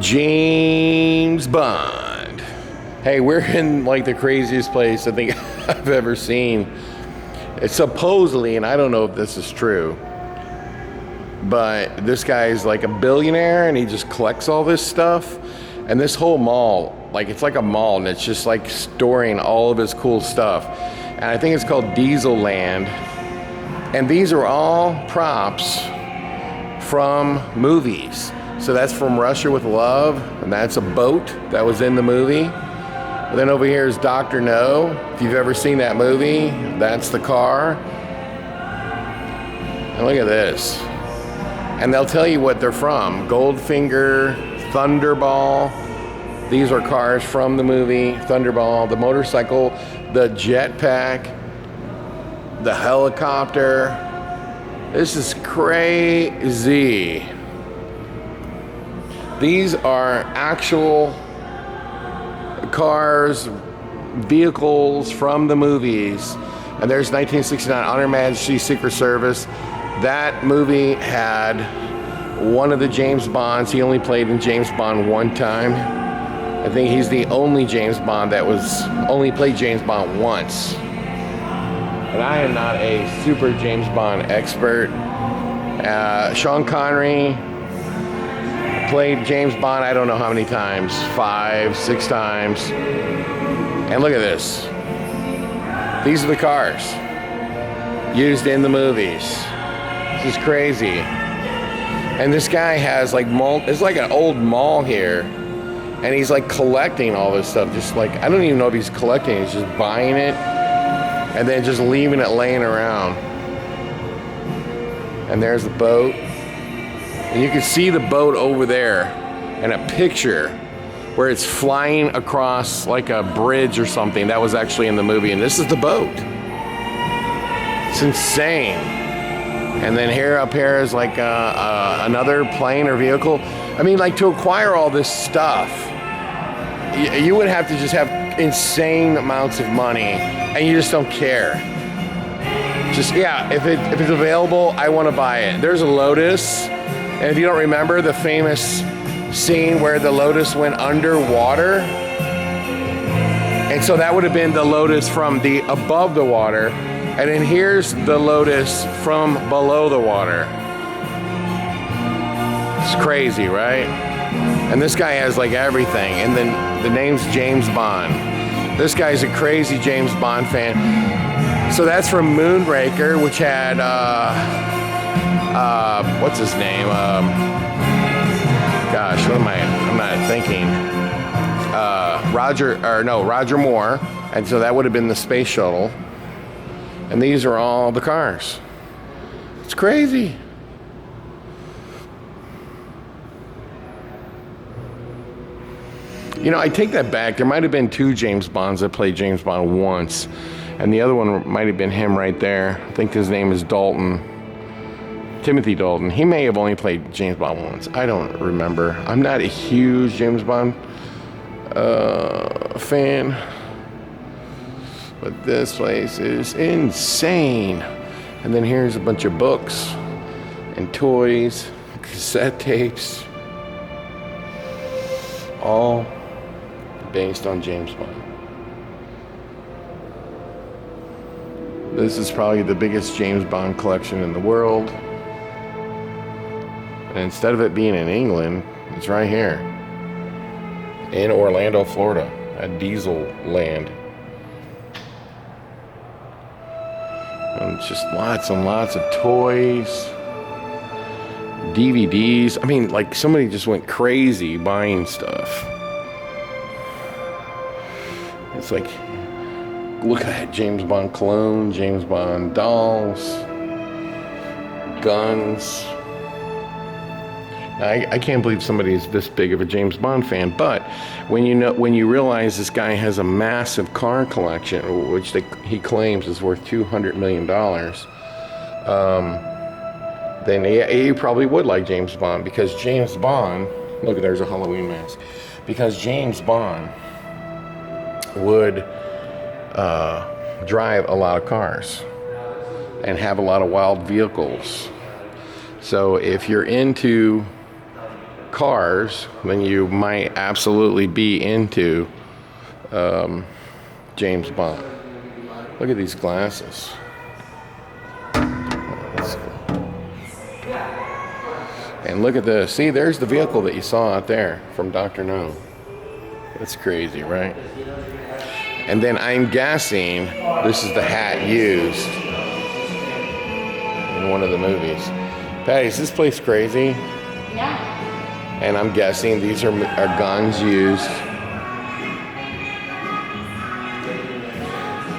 James Bond. Hey, we're in like the craziest place I think I've ever seen. It's supposedly, and I don't know if this is true, but this guy is like a billionaire and he just collects all this stuff. And this whole mall, like it's like a mall and it's just like storing all of his cool stuff. And I think it's called Dezerland. And these are all props from movies. So that's from Russia with Love, and that's a boat that was in the movie. And then over here is Dr. No. If you've ever seen that movie, that's the car. And look at this. And they'll tell you what they're from. Goldfinger, Thunderball. These are cars from the movie Thunderball. The motorcycle, the jetpack, the helicopter. This is crazy. These are actual cars, vehicles from the movies. And there's 1969 On Her Majesty's Secret Service. That movie had one of the James Bonds. He only played in James Bond one time. I think he's the only James Bond that only played James Bond once. And I am not a super James Bond expert. Sean Connery played James Bond, I don't know how many times, 5, 6 times. And look at this. These are the cars used in the movies. This is crazy. And this guy has like it's like an old mall here. And he's like collecting all this stuff. Just like, I don't even know if he's collecting, he's just buying it and then just leaving it laying around. And there's the boat. And you can see the boat over there in a picture where it's flying across like a bridge or something. That was actually in the movie. And this is the boat. It's insane. And then up here is like another plane or vehicle. I mean, like to acquire all this stuff, you would have to just have insane amounts of money and you just don't care. Just, yeah, if it's available, I want to buy it. There's a Lotus. And if you don't remember the famous scene where the Lotus went underwater, and so that would have been the Lotus from the above the water, and then here's the Lotus from below the water. It's crazy, right? And this guy has like everything, and then the name's James Bond. This guy's a crazy James Bond fan. So that's from Moonraker, which had what's his name? Gosh, what am I'm not thinking. Roger Moore. And so that would have been the space shuttle. And these are all the cars. It's crazy. You know, I take that back. There might have been 2 James Bonds that played James Bond once. And the other one might have been him right there. I think his name is Dalton. Timothy Dalton. He may have only played James Bond once. I don't remember. I'm not a huge James Bond fan. But this place is insane. And then here's a bunch of books and toys, cassette tapes. All based on James Bond. This is probably the biggest James Bond collection in the world. And instead of it being in England, it's right here in Orlando, Florida, at Dezerland. And it's just lots and lots of toys, DVDs. I mean, like somebody just went crazy buying stuff. It's like, look at that, James Bond cologne, James Bond dolls, guns. I can't believe somebody's this big of a James Bond fan, but when you realize this guy has a massive car collection, which he claims is worth $200 million, then he probably would like James Bond, because James Bond, look, there's a Halloween mask, because James Bond would drive a lot of cars and have a lot of wild vehicles. So if you're into cars, then you might absolutely be into James Bond. Look at these glasses. And look at this. See, there's the vehicle that you saw out there from Dr. No. That's crazy, right? And then I'm guessing this is the hat used in one of the movies. Patty, is this place crazy? Yeah. And I'm guessing these are guns used.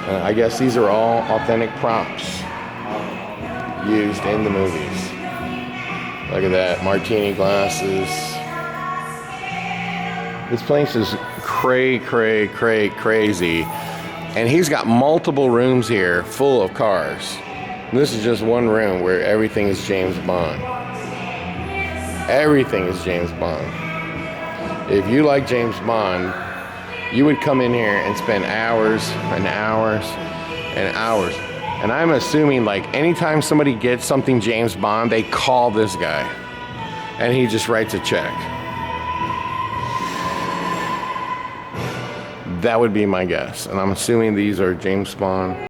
I guess these are all authentic props used in the movies. Look at that, martini glasses. This place is crazy. And he's got multiple rooms here full of cars. And this is just one room where everything is James Bond. Everything is James Bond. If you like James Bond, you would come in here and spend hours and hours and hours. And I'm assuming, like, anytime somebody gets something James Bond, they call this guy. And he just writes a check. That would be my guess. And I'm assuming these are James Bond.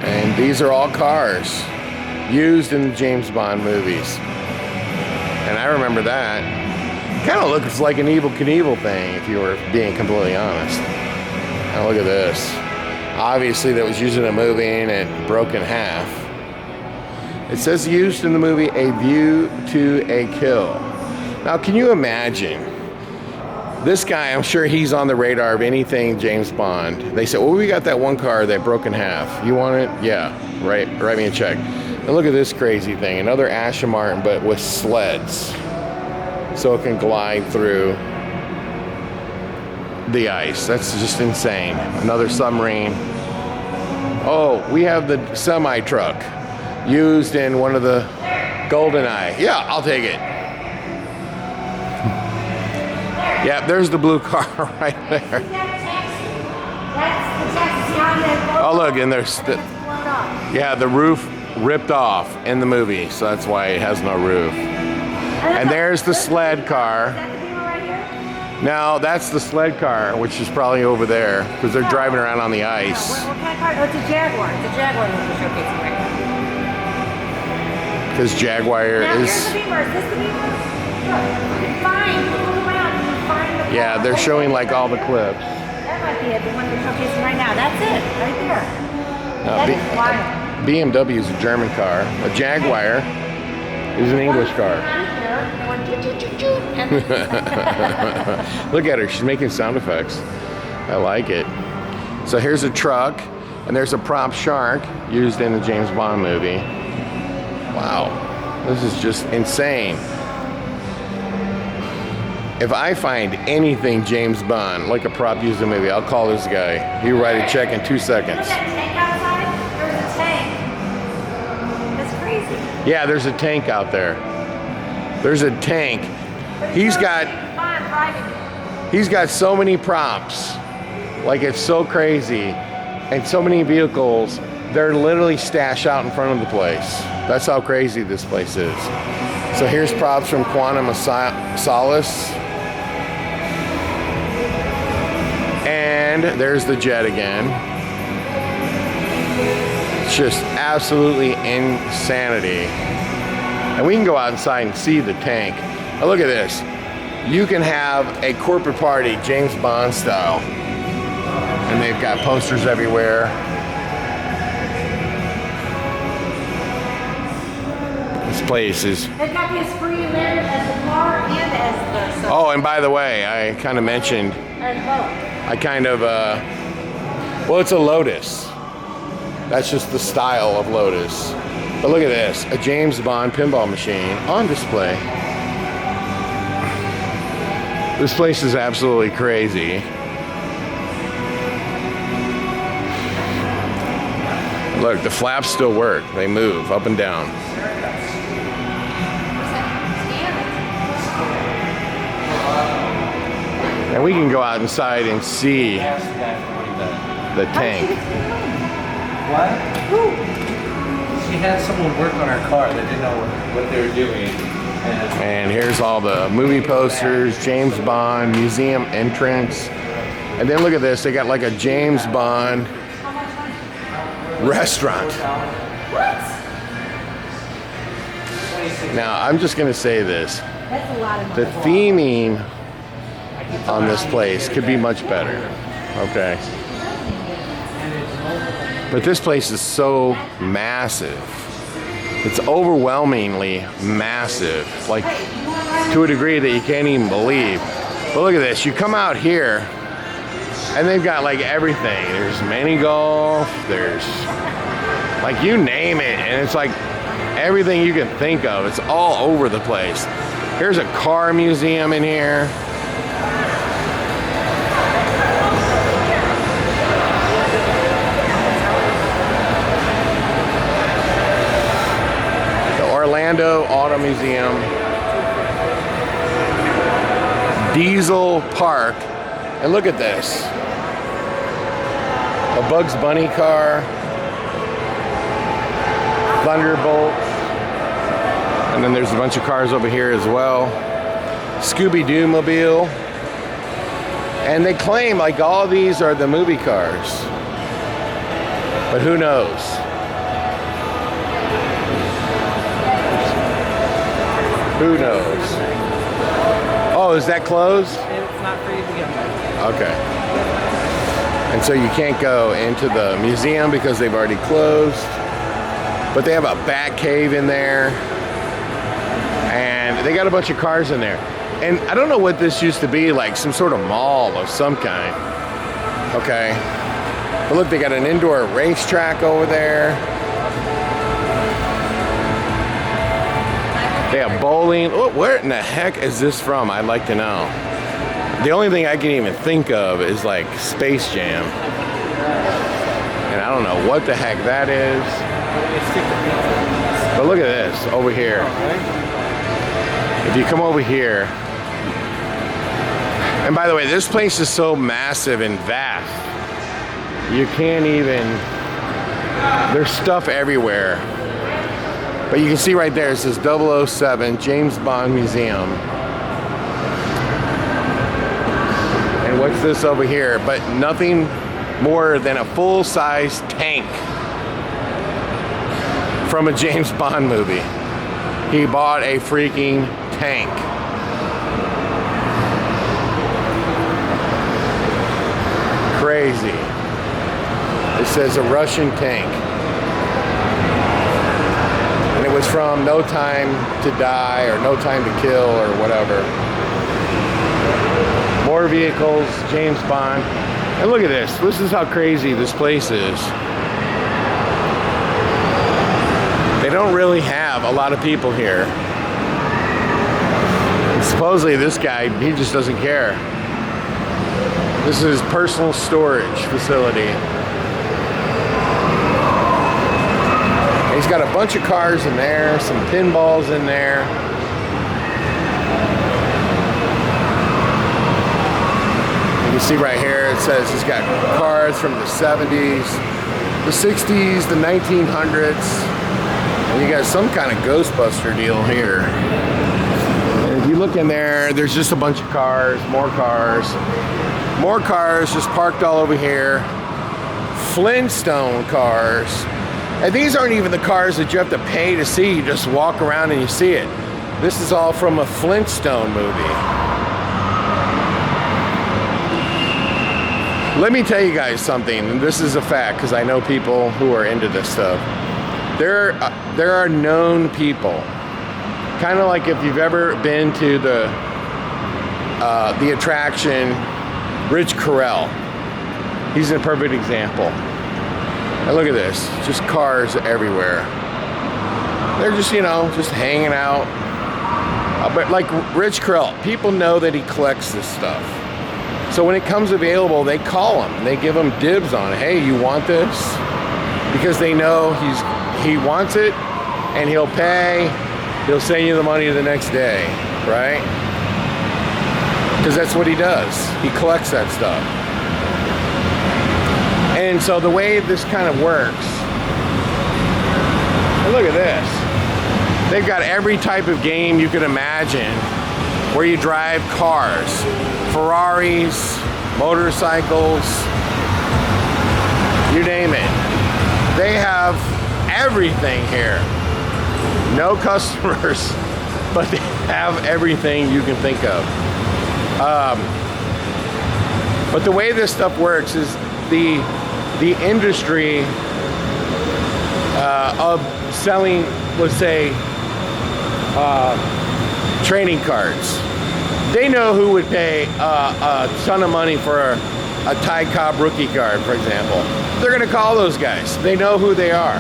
And these are all cars used in the James Bond movies. And I remember that. Kind of looks like an Evel Knievel thing, if you were being completely honest. Now look at this. Obviously that was used in a movie and it broke in half. It says used in the movie A View to a Kill. Now can you imagine? This guy, I'm sure he's on the radar of anything James Bond. They said, well, we got that one car that broke in half. You want it? Yeah, write me a check. And look at this crazy thing. Another Aston Martin, but with sleds. so it can glide through the ice. That's just insane. Another submarine. Oh, we have the semi truck used in one of the GoldenEye. Yeah, I'll take it. Yeah, there's the blue car right there. Oh, look, and there's the roof ripped off in the movie, so that's why it has no roof. And there's the sled car. Now, that's the sled car, which is probably over there, because they're driving around on the ice. What kind of car? Oh, it's a Jaguar. It's a Jaguar that we're showcasing right now. Because Jaguar Now, is... here's the Beamer. Is this the Beamer? Look, you can find, look around, you can find the Yeah, car. they're showing like all the clips. That might be it, the one we're showcasing right now. That's it, right there. That is wild. BMW is a German car. A Jaguar is an English car. Look at her, she's making sound effects. I like it. So here's a truck, and there's a prop shark used in the James Bond movie. Wow, this is just insane. If I find anything James Bond, like a prop used in the movie, I'll call this guy. He'll write a check in 2 seconds. There's that tank outside? There's a tank. That's crazy. Yeah, there's a tank out there. There's a tank. He's got so many props. Like, it's so crazy. And so many vehicles, they're literally stashed out in front of the place. That's how crazy this place is. So here's props from Quantum of Solace. And there's the jet again. It's just absolutely insanity. And we can go outside and see the tank. Now look at this. You can have a corporate party, James Bond style. And they've got posters everywhere. This place is... They've got the Esprit in there as the car and as the... Oh, and by the way, I kind of mentioned... well, it's a Lotus. That's just the style of Lotus. But look at this, a James Bond pinball machine on display. This place is absolutely crazy. Look, the flaps still work. They move up and down. And we can go out inside and see the tank. What? She had someone work on her car that didn't know what they were doing. And here's all the movie posters, James Bond, museum entrance. And then look at this, they got like a James Bond restaurant. Now, I'm just gonna say this. That's a lot of The theming on this place could be much better, okay? But this place is so massive. It's overwhelmingly massive, like to a degree that you can't even believe. But look at this, you come out here and they've got like everything. There's mini golf, there's like you name it, and it's like everything you can think of. It's all over the place. Here's a car museum in here. Orlando Auto Museum, Diesel Park, and look at this. A Bugs Bunny car, Thunderbolt, and then there's a bunch of cars over here as well. Scooby-Doo mobile, and they claim like all of these are the movie cars, but who knows? Who knows? Oh, is that closed? It's not for you to get there. Okay. And so you can't go into the museum because they've already closed. But they have a bat cave in there. And they got a bunch of cars in there. And I don't know what this used to be, like some sort of mall of some kind. Okay. But look, they got an indoor racetrack over there. They have bowling. Oh, where in the heck is this from? I'd like to know. The only thing I can even think of is like Space Jam. And I don't know what the heck that is. But look at this over here. If you come over here, and by the way, this place is so massive and vast. You can't even, there's stuff everywhere. But you can see right there, it says 007 James Bond Museum. And what's this over here? But nothing more than a full-size tank from a James Bond movie. He bought a freaking tank. Crazy. It says a Russian tank. And it was from No Time to Die or No Time to Kill or whatever. More vehicles, James Bond. And look at this. This is how crazy this place is. They don't really have a lot of people here. And supposedly this guy, he just doesn't care. This is his personal storage facility. He's got a bunch of cars in there, some pinballs in there. You can see right here, it says he's got cars from the 70s, the 60s, the 1900s. And you got some kind of Ghostbuster deal here. And if you look in there, there's just a bunch of cars, more cars just parked all over here. Flintstone cars. And these aren't even the cars that you have to pay to see. You just walk around and you see it. This is all from a Flintstone movie. Let me tell you guys something, and this is a fact because I know people who are into this stuff. There are known people, kind of like if you've ever been to the attraction Rich Corral. He's a perfect example. And look at this, just cars everywhere. They're just, you know, just hanging out. But like Rich Corral, people know that he collects this stuff. So when it comes available, they call him and they give him dibs on it. Hey, you want this? Because they know he wants it and he'll pay. He'll send you the money the next day, right? Because that's what he does. He collects that stuff. And so the way this kind of works, and look at this. They've got every type of game you could imagine where you drive cars, Ferraris, motorcycles, you name it. They have everything here. No customers, but they have everything you can think of. But the way this stuff works is the industry of selling, let's say, trading cards. They know who would pay a ton of money for a Ty Cobb rookie card, for example. They're going to call those guys. They know who they are.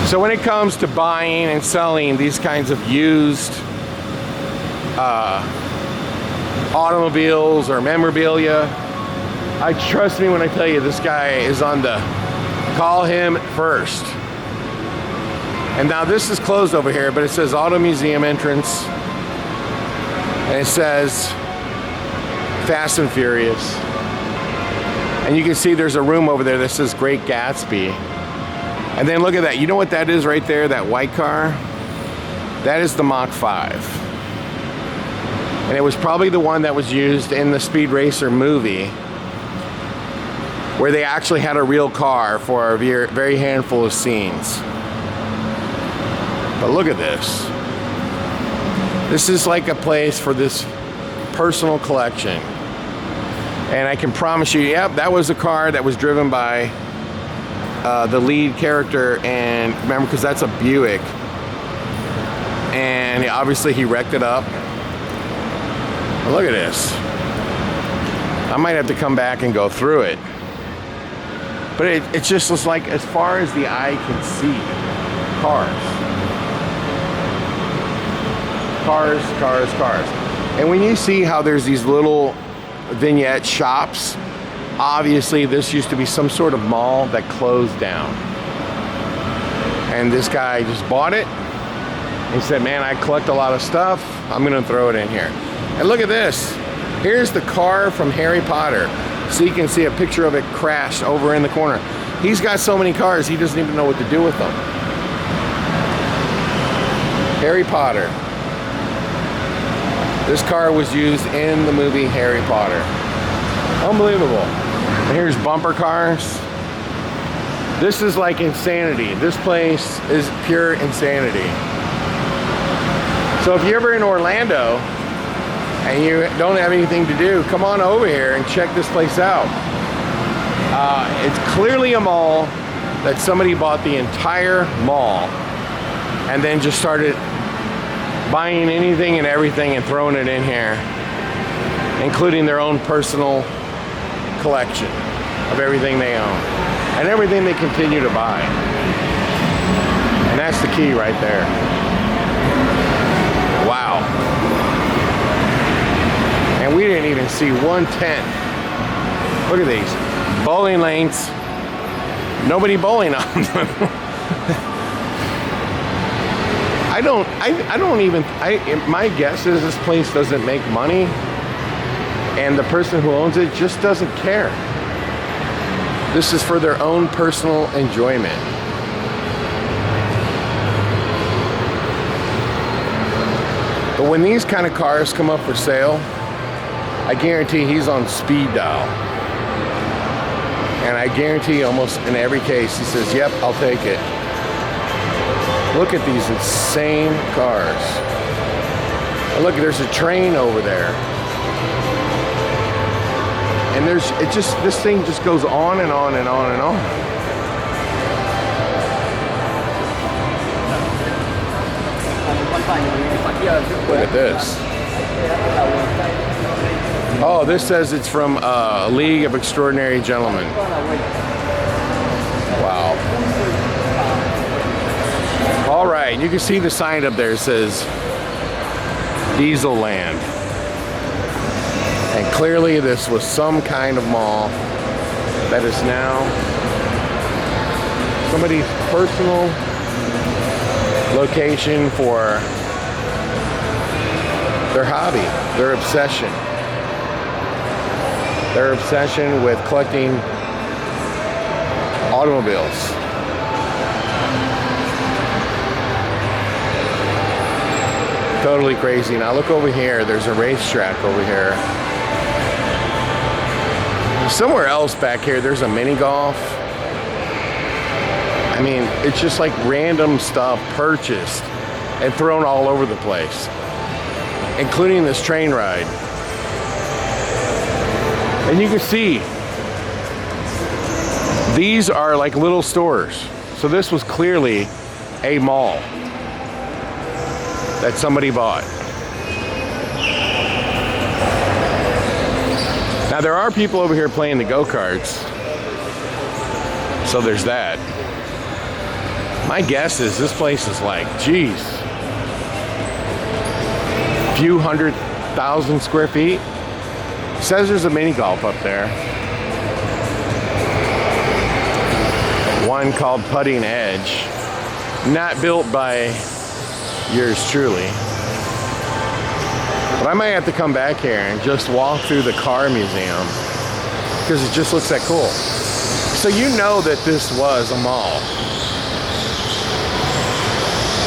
So when it comes to buying and selling these kinds of used automobiles or memorabilia, trust me when I tell you, this guy is on the call him first. And now this is closed over here, but it says Auto Museum entrance. And it says Fast and Furious. And you can see there's a room over there that says Great Gatsby. And then look at that. You know what that is right there, that white car? That is the Mach 5. And it was probably the one that was used in the Speed Racer movie, where they actually had a real car for a very handful of scenes. But look at this. This is like a place for this personal collection. And I can promise you, yep, that was a car that was driven by the lead character, and remember, because that's a Buick. And obviously he wrecked it up. But look at this. I might have to come back and go through it. But it just looks like, as far as the eye can see, cars. cars, cars, cars. And when you see how there's these little vignette shops, obviously this used to be some sort of mall that closed down. And this guy just bought it. He said, man, I collect a lot of stuff. I'm gonna throw it in here. And look at this. Here's the car from Harry Potter. So you can see a picture of it crashed over in the corner. He's got so many cars, he doesn't even know what to do with them. Harry Potter. This car was used in the movie Harry Potter. Unbelievable. And here's bumper cars. This is like insanity. This place is pure insanity. So if you're ever in Orlando and you don't have anything to do, come on over here and check this place out. It's clearly a mall that somebody bought the entire mall and then just started buying anything and everything and throwing it in here, including their own personal collection of everything they own and everything they continue to buy. And that's the key right there. Wow. And we didn't even see 1/10. Look at these bowling lanes. Nobody bowling on them. My guess is this place doesn't make money and the person who owns it just doesn't care. This is for their own personal enjoyment. But when these kind of cars come up for sale, I guarantee he's on speed dial. And I guarantee almost in every case he says, yep, I'll take it. Look at these insane cars. And look, there's a train over there. And this thing just goes on and on and on and on. Look at this. Oh, this says it's from League of Extraordinary Gentlemen. Wow. All right, you can see the sign up there. It says Dezerland. And clearly this was some kind of mall that is now somebody's personal location for their hobby, their obsession. Their obsession with collecting automobiles. Totally crazy. Now look over here, there's a racetrack over here. Somewhere else back here, there's a mini golf. I mean, it's just like random stuff purchased and thrown all over the place, including this train ride. And you can see, these are like little stores. So this was clearly a mall that somebody bought. Now there are people over here playing the go-karts. So there's that. My guess is this place is like, geez, few 100,000 square feet. It says there's a mini golf up there. One called Putting Edge. Not built by yours truly. But I might have to come back here and just walk through the car museum because it just looks that cool. So you know that this was a mall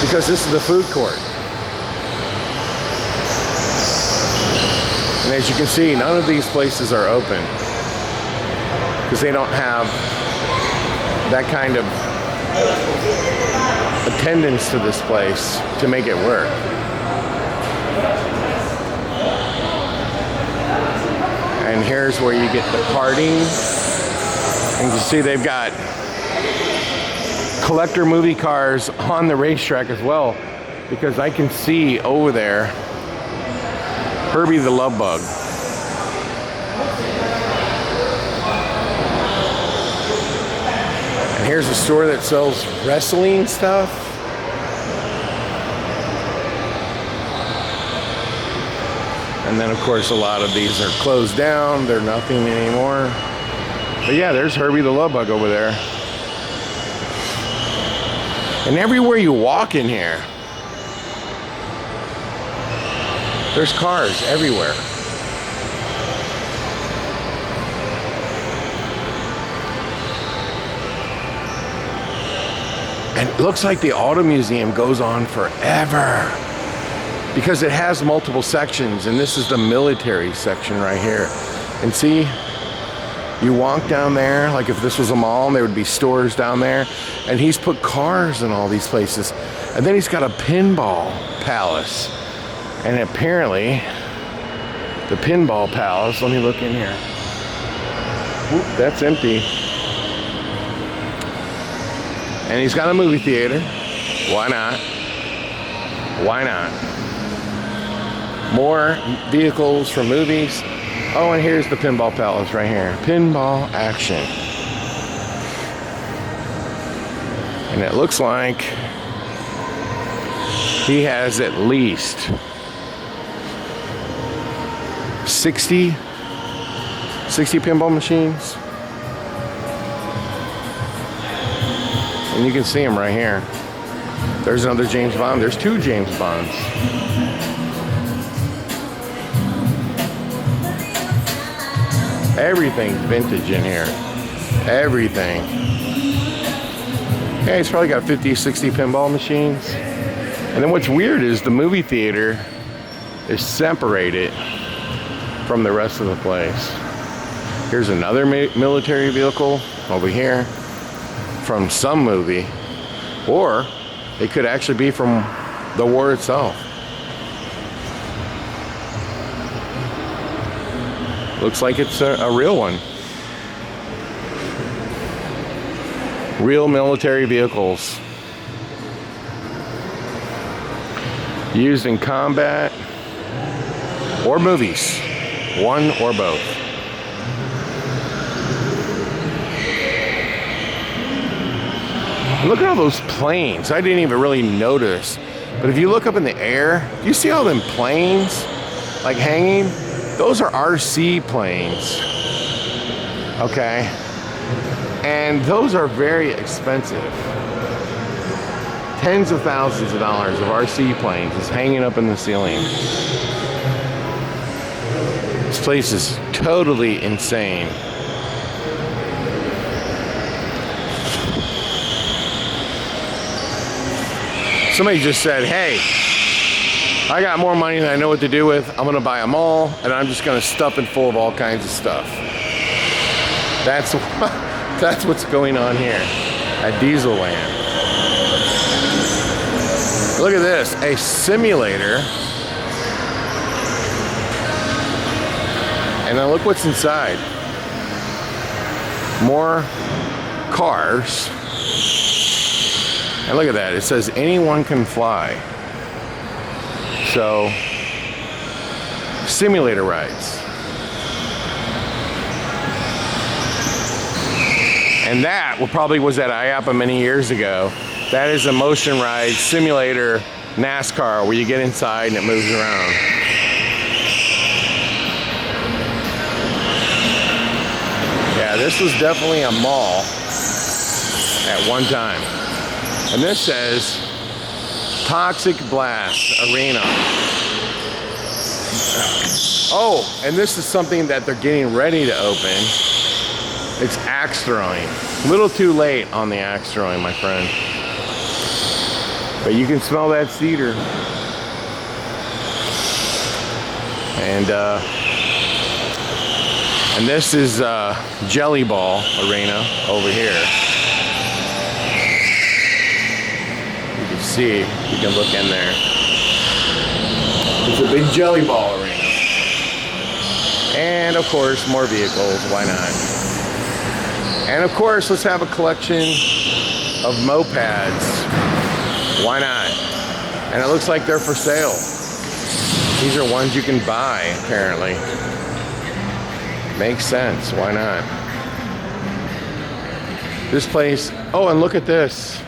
because this is the food court. And as you can see, none of these places are open because they don't have that kind of attendance to this place to make it work. And here's where you get the parting. And you can see they've got collector movie cars on the racetrack as well, because I can see over there Herbie the Love Bug. And here's a store that sells wrestling stuff. And then, of course, a lot of these are closed down. They're nothing anymore. But yeah, there's Herbie the Love Bug over there. And everywhere you walk in here, there's cars everywhere. And it looks like the auto museum goes on forever because it has multiple sections, and this is the military section right here. And see, you walk down there, like if this was a mall, and there would be stores down there, and he's put cars in all these places. And then he's got a pinball palace. And apparently, the pinball palace, let me look in here. Whoop, that's empty. And he's got a movie theater. Why not? Why not? More vehicles for movies. Oh, and here's the pinball palace right here. Pinball action. And it looks like he has at least 60 pinball machines. And you can see them right here. There's another James Bond. There's two James Bonds. Everything's vintage in here. Everything. Yeah, he's probably got 50, 60 pinball machines. And then what's weird is the movie theater is separated from the rest of the place. Here's another military vehicle over here from some movie, or it could actually be from the war itself. Looks like it's a real one. Real military vehicles used in combat or movies, one or both. Look at all those planes. I didn't even really notice. But if you look up in the air, you see all them planes like hanging? Those are RC planes. Okay? And those are very expensive. Tens of thousands of dollars of RC planes is hanging up in the ceiling. This place is totally insane. Somebody just said, hey, I got more money than I know what to do with. I'm gonna buy a mall and I'm just gonna stuff it full of all kinds of stuff. That's what's going on here at Dezerland. Look at this, a simulator. And then look what's inside. More cars. And look at that, it says anyone can fly. So, simulator rides. And that probably was at IAPA many years ago. That is a motion ride simulator NASCAR where you get inside and it moves around. Yeah, this was definitely a mall at one time. And this says Toxic Blast Arena. Oh, and this is something that they're getting ready to open. It's axe throwing. A little too late on the axe throwing, my friend. But you can smell that cedar. And this is Jelly Ball Arena over here. See, you can look in there. It's a big jelly ball arena. And of course, more vehicles, why not? And of course, let's have a collection of mopeds. Why not? And it looks like they're for sale. These are ones you can buy, apparently. Makes sense, why not? This place, oh, and look at this.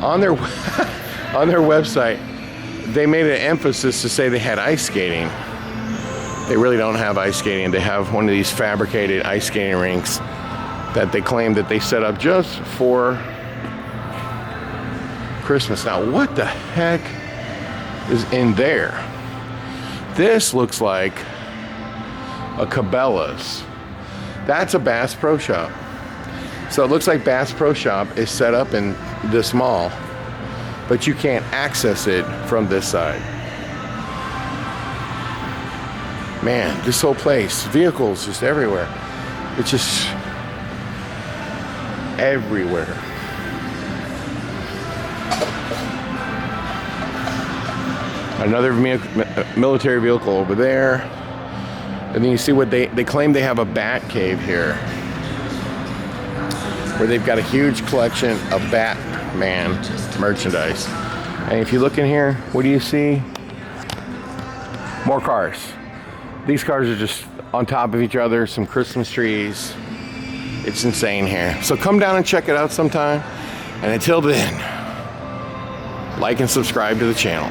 On their website, they made an emphasis to say they had ice skating. They really don't have ice skating. They have one of these fabricated ice skating rinks that they claim that they set up just for Christmas. Now, what the heck is in there? This looks like a Cabela's. That's a Bass Pro Shop. So it looks like Bass Pro Shop is set up in this mall, but you can't access it from this side. Man, this whole place, vehicles just everywhere. It's just everywhere. Another military vehicle over there. And then you see what they claim they have a bat cave here, where they've got a huge collection of Batman merchandise. And if you look in here, what do you see? More cars. These cars are just on top of each other, some Christmas trees. It's insane here. So come down and check it out sometime. And until then, like and subscribe to the channel.